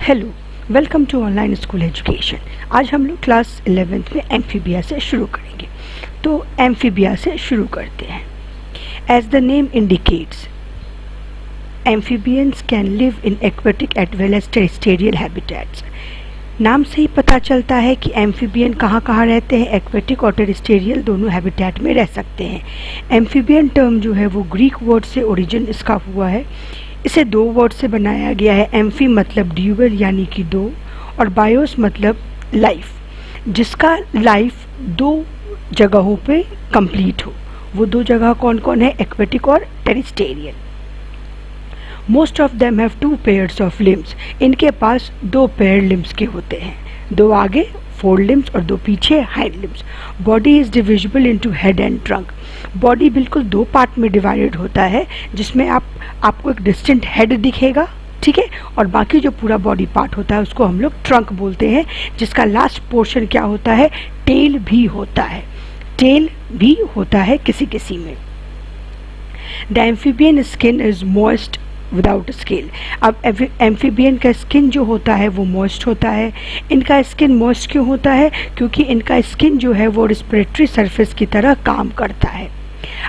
Hello, welcome to online school education. आज हम लोग क्लास 11th में एम्फीबिया से शुरू करेंगे। तो एम्फीबिया से शुरू करते हैं। As the name indicates, amphibians can live in aquatic as well as terrestrial habitats. नाम से ही पता चलता है कि एम्फीबियन कहाँ कहाँ रहते हैं। एक्वेटिक और टेरेस्ट्रियल दोनों हैबिटेट में रह सकते हैं। एम्फीबियन टर्म जो है वो ग्रीक वर्ड से ओरिजिन इसका हुआ है। इसे दो वर्ड से बनाया गया है। एम्फी मतलब ड्यूअल यानी कि दो, और बायोस मतलब लाइफ, जिसका लाइफ दो जगहों पे कंप्लीट हो। वो दो जगह कौन कौन है? एक्वेटिक और terrestrial. Most of them have two pairs of limbs. इनके पास दो पेयर लिम्स के होते हैं, दो आगे फोर लिम्स और दो पीछे hind limbs. Body is divisible into head and trunk. Body बिल्कुल दो पार्ट में डिवाइडेड होता है, जिसमें आपको एक डिस्टिंक्ट हेड दिखेगा, ठीक है, और बाकी जो पूरा बॉडी पार्ट होता है उसको हम लोग ट्रंक बोलते हैं, जिसका लास्ट पोर्शन क्या होता है? टेल भी होता है। टेल भी होता है किसी किसी में। The amphibian skin is moist without scale. अब एम्फीबियन का स्किन जो होता है वो मॉइस्ट होता है। इनका स्किन मॉइस्ट क्यों होता है? क्योंकि इनका स्किन जो है वो रिस्पिरेटरी सरफेस की तरह काम करता है।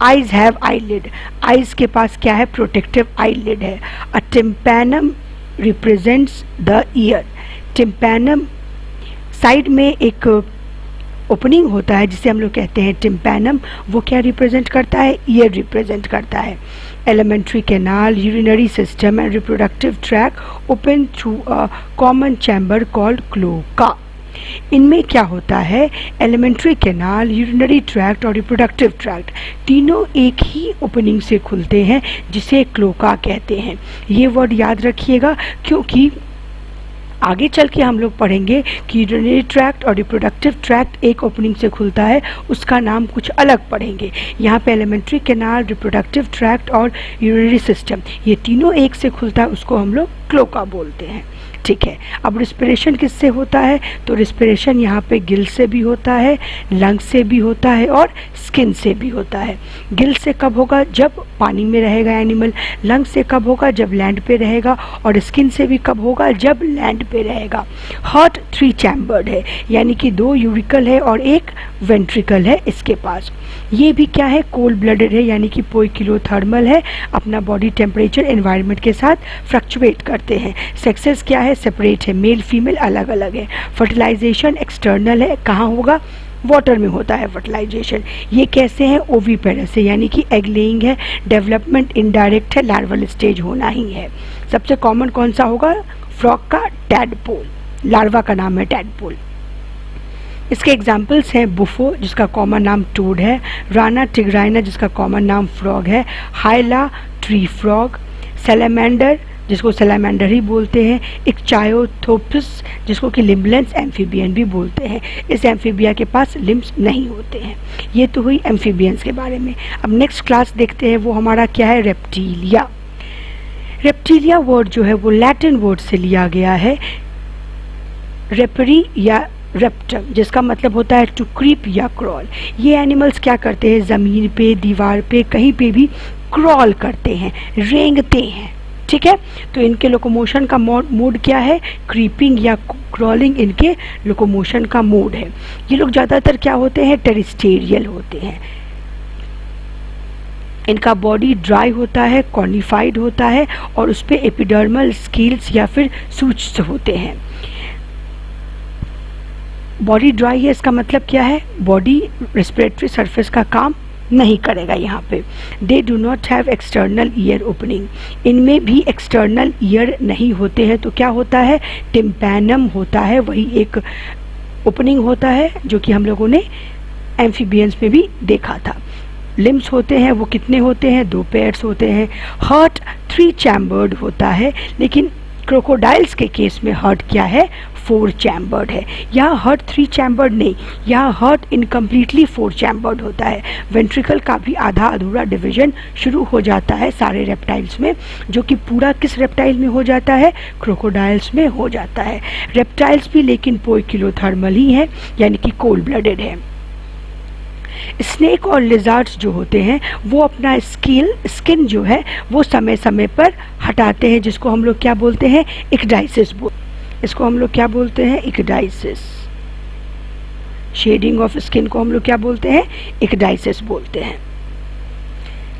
Eyes have eyelid. आइज के पास क्या है? प्रोटेक्टिव आईलिड है। A tympanum represents the ear. Tympanum side में एक ओपनिंग होता है जिसे हम लोग कहते हैं टिम्पैनम। वो क्या रिप्रेजेंट करता है? ईयर रिप्रेजेंट करता है। Alimentary canal, urinary system and reproductive tract open through a common chamber called cloaca. इनमें क्या होता है? एलिमेंट्री कैनाल, यूरिनरी ट्रैक्ट और रिप्रोडक्टिव ट्रैक्ट तीनों एक ही ओपनिंग से खुलते हैं, जिसे क्लोका कहते हैं। ये वर्ड याद रखिएगा, क्योंकि आगे चल के हम लोग पढ़ेंगे कि यूरिनरी ट्रैक्ट और रिप्रोडक्टिव ट्रैक्ट एक ओपनिंग से खुलता है, उसका नाम कुछ अलग पढ़ेंगे। यहाँ पे एलिमेंट्री कैनाल, रिप्रोडक्टिव ट्रैक्ट और यूरिनरी सिस्टम ये तीनों एक से खुलता है, उसको हम लोग क्लोका बोलते हैं, ठीक है। अब रिस्पिरेशन किससे होता है? तो रिस्पिरेशन यहाँ पे गिल से भी होता है, लंग से भी होता है और स्किन से भी होता है। गिल से कब होगा? जब पानी में रहेगा एनिमल। लंग से कब होगा? जब लैंड पे रहेगा। और स्किन से भी कब होगा? जब लैंड पे रहेगा। हार्ट 3 चैम्बर्ड है, यानी कि 2 यूरिकल है और 1 वेंट्रिकल है इसके पास। ये भी क्या है? कोल्ड ब्लडेड है, यानी कि पोइकिलोथर्मल है। अपना बॉडी टेम्परेचर एनवायरनमेंट के साथ फ्लक्चुएट करते हैं। सेक्सेस क्या है? सेपरेट है, मेल फीमेल अलग अलग है। फर्टिलाइजेशन एक्सटर्नल है। कहाँ होगा? वाटर में होता है फर्टिलाइजेशन। ये कैसे हैं? ओवीपेरस है, यानी कि एग लेइंग है। डेवलपमेंट इनडायरेक्ट है, लार्वल स्टेज होना ही है। सबसे कॉमन कौन सा होगा? फ्रॉग का टैडपोल, लार्वा का नाम है टैडपोल। इसके एग्जाम्पल्स हैं बुफो, जिसका कॉमन नाम टोड है। राना टिग्राइना, जिसका कॉमन नाम फ्रॉग है। हाइला ट्री फ्रॉग। सैलेमेंडर, जिसको सैलेमेंडर ही बोलते हैं। इक्चायोथोपस, जिसको कि लिम्बलेंस एम्फीबियन भी बोलते हैं। इस एम्फीबिया के पास लिम्स नहीं होते हैं। ये तो हुई एम्फीबियंस के बारे में। अब नेक्स्ट क्लास देखते हैं, वो हमारा क्या है? रेप्टीलिया। रेप्टीलिया वर्ड जो है वो लैटिन वर्ड से लिया गया है, रेपरी या रेप्टम, जिसका मतलब होता है टू क्रीप या क्रॉल। ये एनिमल्स क्या करते हैं? ज़मीन पे, दीवार पे, कहीं पे भी क्रॉल करते हैं, रेंगते हैं, ठीक है। तो इनके लोकोमोशन का मोड क्या है? क्रीपिंग या क्रॉलिंग इनके लोकोमोशन का मोड है। ये लोग ज़्यादातर क्या होते हैं? टेरेस्ट्रियल होते हैं। इनका बॉडी ड्राई होता है, कॉर्निफाइड होता है, और उस पर एपिडर्मल स्केल्स या फिर सूट्स होते हैं। बॉडी ड्राई है, इसका मतलब क्या है? बॉडी रिस्पिरेटरी सरफेस का काम नहीं करेगा यहाँ पे। They do not have external ear opening. इनमें भी एक्सटर्नल ईयर नहीं होते हैं। तो क्या होता है? टिम्पैनम होता है, वही एक ओपनिंग होता है जो कि हम लोगों ने एम्फीबियंस में भी देखा था। लिम्स होते हैं, वो कितने होते हैं? 2 पेयर्स होते हैं। हार्ट 3 चैम्बर्ड होता है, लेकिन क्रोकोडाइल्स के केस में हार्ट क्या है? 4 चैम्बर्ड है। यहाँ हार्ट 3 चैम्बर्ड नहीं, यहाँ हार्ट इनकम्प्लीटली 4 चैम्बर्ड होता है। वेंट्रिकल का भी आधा अधूरा डिवीजन शुरू हो जाता है सारे रेप्टाइल्स में, जो कि पूरा किस रेप्टाइल में हो जाता है? क्रोकोडाइल्स में हो जाता है। रेप्टाइल्स भी लेकिन पोइकिलोथर्मल ही है, यानी कि कोल्ड ब्लडेड है। स्नेक और लिजार्ड्स जो होते हैं वो अपना स्किन जो है वो समय समय पर हटाते हैं, जिसको हम लोग क्या बोलते हैं? इक्डाइसिस बोलते हैं। इसको हम लोग क्या बोलते हैं? इक्डाइसिस। शेडिंग ऑफ स्किन को हम लोग क्या बोलते हैं? इक्डाइसिस बोलते हैं।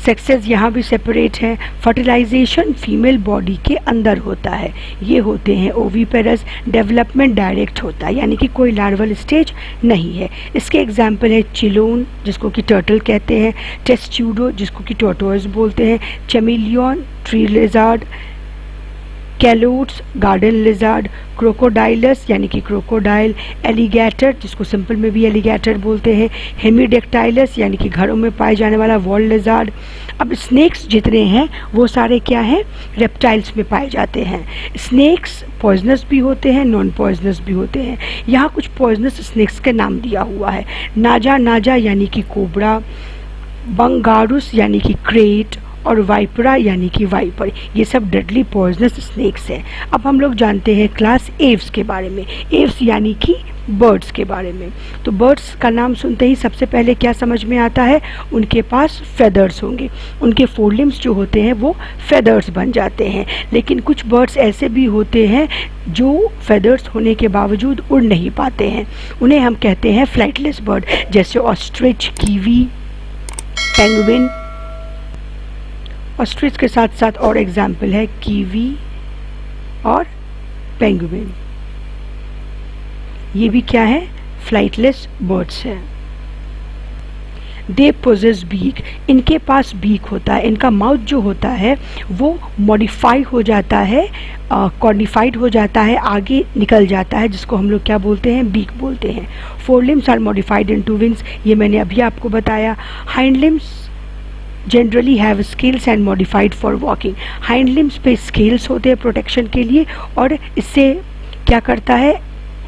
सेक्सेस यहाँ भी सेपरेट है। फर्टिलाइजेशन फीमेल बॉडी के अंदर होता है, ये होते हैं ओवीपेरस। डेवलपमेंट डायरेक्ट होता है, यानी कि कोई लार्वल स्टेज नहीं है। इसके एग्जाम्पल है चिलोन, जिसको कि टर्टल कहते हैं, टेस्ट्यूडो, जिसको कि टोर्टोइस बोलते हैं, chameleon, tree lizard, Calotes, garden lizard, Crocodylus यानी कि क्रोकोडाइल, एलिगेटर, जिसको सिंपल में भी एलिगेटर बोलते हैं, हेमीडेक्टाइलस यानी कि घरों में पाए जाने वाला वॉल लिजार्ड। अब स्नेक्स जितने हैं वो सारे क्या हैं? रेप्टाइल्स में पाए जाते हैं। स्नेक्स पॉइजनस भी होते हैं, नॉन पॉइजनस भी होते हैं। यहाँ कुछ पॉइजनस स्नेक्स के नाम दिया हुआ है। नाजा नाजा यानी कि कोबरा, बंगारुस यानी कि क्रेट, और वाइपरा यानी कि वाइपर, ये सब डेडली पॉइजनस स्नेक्स हैं। अब हम लोग जानते हैं क्लास एव्स के बारे में। एव्स यानी कि बर्ड्स के बारे में। तो बर्ड्स का नाम सुनते ही सबसे पहले क्या समझ में आता है? उनके पास फेदर्स होंगे, उनके फोरलिम्स जो होते हैं वो फेदर्स बन जाते हैं। लेकिन कुछ बर्ड्स ऐसे भी होते हैं जो फेदर्स होने के बावजूद उड़ नहीं पाते हैं, उन्हें हम कहते हैं फ्लाइटलेस बर्ड, जैसे ऑस्ट्रिच, कीवी, पेंगुइन। ऑस्ट्रिच के साथ साथ और एग्जाम्पल है कीवी और पेंगुइन, ये भी क्या है? फ्लाइटलेस बर्ड्स है। दे पोजेस बीक, इनके पास बीक होता है। इनका माउथ जो होता है वो मॉडिफाई हो जाता है, कॉर्निफाइड हो जाता है, आगे निकल जाता है, जिसको हम लोग क्या बोलते हैं? बीक बोलते हैं। Forelimbs are modified into wings, ये मैंने अभी आपको बताया। Hind limbs generally have scales and modified for walking, hind limbs पे स्केल्स होते हैं प्रोटेक्शन के लिए, और इससे क्या करता है?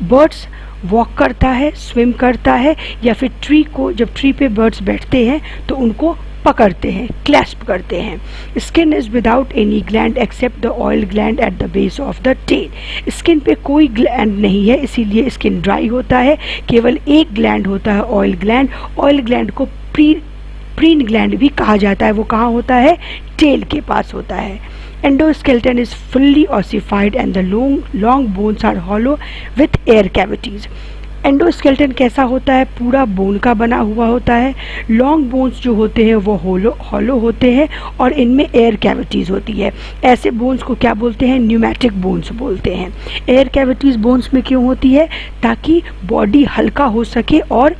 बर्ड्स वॉक करता है, स्विम करता है, या फिर ट्री को, जब ट्री पे बर्ड्स बैठते हैं तो उनको पकड़ते हैं, क्लैस्प करते हैं। Skin is without any gland except the oil gland at the base of the tail, skin पे कोई ग्लैंड नहीं है, इसीलिए स्किन ड्राई होता है। केवल एक ग्लैंड होता है, ऑयल ग्लैंड। ऑयल ग्लैंड को प्रीन ग्लैंड भी कहा जाता है, वो कहाँ होता है? टेल के पास होता है। Endoskeleton is fully ossified and the long bones are hollow with air cavities. Endoskeleton कैसा होता है? पूरा बोन का बना हुआ होता है। लॉन्ग बोन्स जो होते हैं वो हॉलो होते हैं और इनमें एयर कैविटीज़ होती है। ऐसे बोन्स को क्या बोलते हैं? न्यूमैटिक बोन्स बोलते हैं। एयर कैविटीज़ बोन्स में क्यों होती है? ताकि बॉडी हल्का हो सके और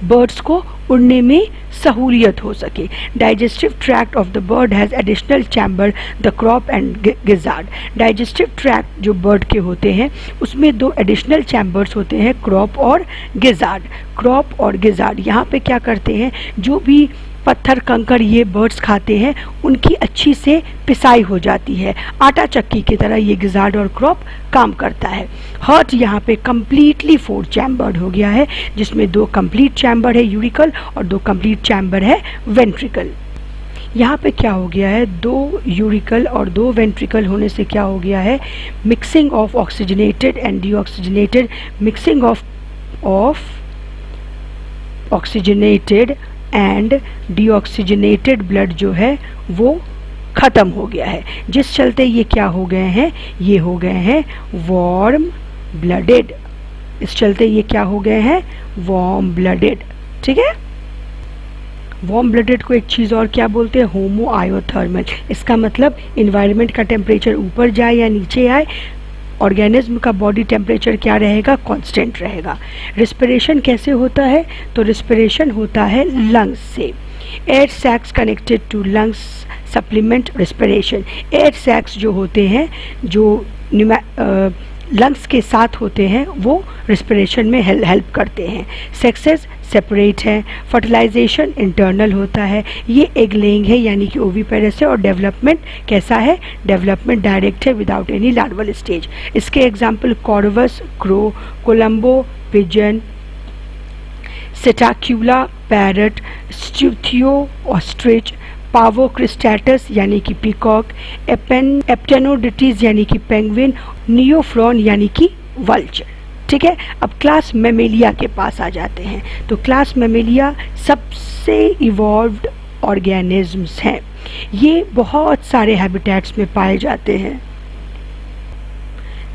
बर्ड्स को उड़ने में सहूलियत हो सके। Digestive tract of the bird has additional chamber, the crop and gizzard. Digestive tract जो बर्ड के होते हैं उसमें दो एडिशनल चैम्बर्स होते हैं, क्रॉप और गिजार्ड। क्रॉप और गिजार्ड यहाँ पे क्या करते हैं? जो भी पत्थर कंकड़ ये बर्ड्स खाते हैं उनकी अच्छी से पिसाई हो जाती है, आटा चक्की की तरह ये गिजार्ड और क्रॉप काम करता है। हार्ट यहाँ पे कम्प्लीटली 4 चैम्बर्ड हो गया है, जिसमें 2 कंप्लीट चैम्बर है यूरिकल और 2 कंप्लीट चैम्बर है वेंट्रिकल। यहाँ पे क्या हो गया है? 2 यूरिकल और 2 वेंट्रिकल होने से क्या हो गया है? Mixing of oxygenated and deoxygenated, mixing of oxygenated and deoxygenated blood जो है वो ख़त्म हो गया है, जिस चलते ये क्या हो गए हैं? ये हो गए हैं वार्म ब्लडेड। इस चलते ये क्या हो गए हैं? Warm blooded. ठीक है, वार्म ब्लडेड को एक चीज़ और क्या बोलते हैं? होमो आयोथर्मल। इसका मतलब इन्वायरमेंट का टेम्परेचर ऊपर जाए या नीचे आए, ऑर्गेनिज्म का बॉडी टेम्परेचर क्या रहेगा? कांस्टेंट रहेगा। रिस्पिरेशन कैसे होता है? तो रिस्पिरेशन होता है लंग्स से। Air sacs connected to lungs supplement respiration. Air sacs जो होते हैं, जो लंग्स के साथ होते हैं, वो रिस्पिरेशन में हेल्प करते हैं। सेक्सेस सेपरेट है। फर्टिलाइजेशन इंटरनल होता है, ये एग लेइंग है यानी कि ओवीपेरस है। और डेवलपमेंट कैसा है? डेवलपमेंट डायरेक्ट है विदाउट एनी लार्वल स्टेज। इसके example Corvus crow, Columba pigeon, Psittacula parrot, Struthio ostrich, Pavo cristatus यानी कि पीकॉक, एप्टेनोडिटीज यानी कि पेंगुइन, नियोफ्रॉन यानी कि वल्चर। ठीक है, अब क्लास मेमेलिया के पास आ जाते हैं। तो क्लास मेमेलिया सबसे इवॉल्व्ड ऑर्गेनिजम्स हैं, ये बहुत सारे हैबिटेट्स में पाए जाते हैं।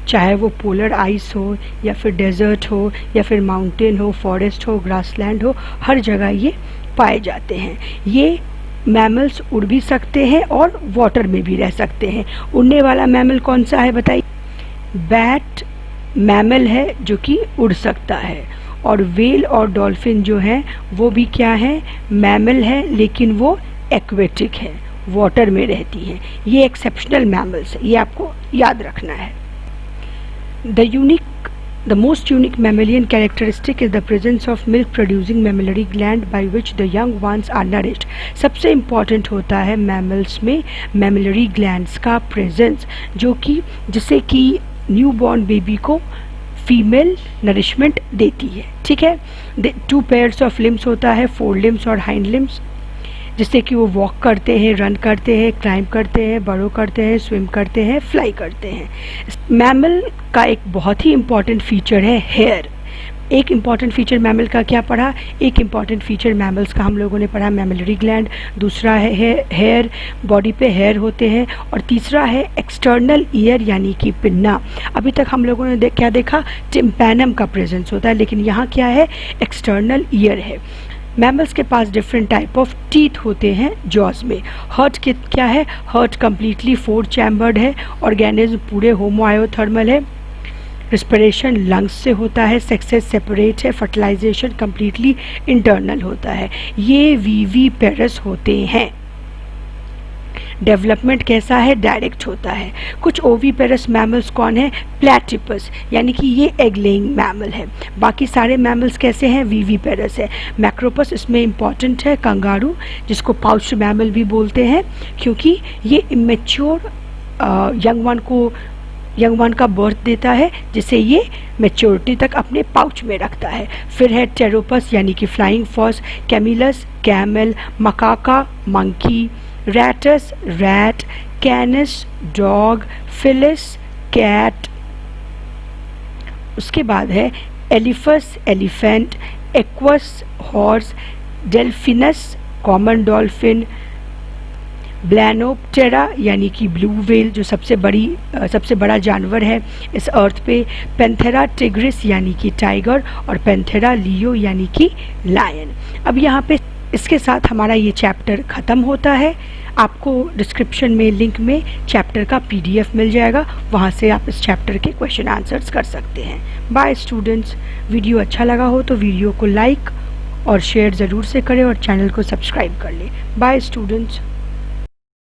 चाहे वो पोलर आइस हो या फिर डेजर्ट हो या फिर माउंटेन हो, फॉरेस्ट हो, ग्रासलैंड हो, हर जगह ये पाए जाते हैं। ये मैमल्स उड़ भी सकते हैं और वाटर में भी रह सकते हैं। उड़ने वाला मैमल कौन सा है बताइए? बैट मैमल है जो कि उड़ सकता है, और वेल और डॉल्फिन जो है वो भी क्या है? मैमल है, लेकिन वो एक्वेटिक है, वाटर में रहती है। ये एक्सेप्शनल मैमल्स है, ये आपको याद रखना है। The most unique mammalian characteristic is the presence of milk-producing mammillary gland by which the young ones are nourished. सबसे important होता है मैमल्स में mammillary glands का प्रेजेंस, जो कि जिससे कि न्यूबॉर्न बेबी को फीमेल नरिशमेंट देती है। ठीक है। 2 pairs ऑफ लिम्स होता है, 4 लिम्स और हाइंड लिम्स, जिससे कि वो वॉक करते हैं, रन करते हैं, क्लाइंब करते हैं, बरो करते हैं, स्विम करते हैं, फ्लाई करते हैं। मैमल का एक बहुत ही इम्पॉर्टेंट फीचर है हेयर। एक इम्पॉर्टेंट फीचर मैमल का क्या पढ़ा? एक इम्पॉर्टेंट फीचर मैमल्स का हम लोगों ने पढ़ा मैमलरी ग्लैंड, दूसरा है हेयर, बॉडी पे हेयर होते हैं, और तीसरा है एक्सटर्नल ईयर यानी कि पिन्ना। अभी तक हम लोगों ने क्या देखा? टिम्पैनम का प्रेजेंस होता है, लेकिन यहाँ क्या है? एक्सटर्नल ईयर है। मैमल्स के पास डिफरेंट टाइप ऑफ टीथ होते हैं जॉज में। हर्ट के क्या है? हर्ट कम्प्लीटली 4 चैम्बर्ड है, ऑर्गेनिज्म पूरे होमोआयोथर्मल है, रिस्पिरेशन लंग्स से होता है, सेक्सेस सेपरेट है, फर्टिलाइजेशन कम्प्लीटली इंटरनल होता है। ये विविपेरस होते हैं। डेवलपमेंट कैसा है? डायरेक्ट होता है। कुछ ओविपेरस मैमल्स कौन है? प्लैटिपस, यानी कि ये एग लेइंग मैमल है। बाकी सारे मैमल्स कैसे हैं? विविपेरस है। मैक्रोपस इसमें इम्पॉर्टेंट है, कंगारू, जिसको पाउच्ड मैमल भी बोलते हैं, क्योंकि ये इमेच्योर यंग वन का बर्थ देता है, जिसे ये मेच्योरिटी तक अपने पाउच में रखता है। फिर है टेरोपस यानी कि flying fox, Camelus camel, Macaca monkey, Rattus rat, Canis dog, Felis cat. उसके बाद है Elephas elephant, Equus horse, Delphinus common dolphin, Balaenoptera यानी कि ब्लू व्हेल जो सबसे बड़ा जानवर है इस अर्थ पे, पैंथेरा टिग्रिस यानी कि टाइगर, और पैंथेरा लियो यानी कि लायन। अब यहाँ पे इसके साथ हमारा ये चैप्टर ख़त्म होता है। आपको डिस्क्रिप्शन में लिंक में चैप्टर का PDF मिल जाएगा, वहाँ से आप इस चैप्टर के क्वेश्चन आंसर्स कर सकते हैं। Bye students. वीडियो अच्छा लगा हो तो वीडियो को लाइक और शेयर ज़रूर से करें और चैनल को सब्सक्राइब कर लें। Bye students.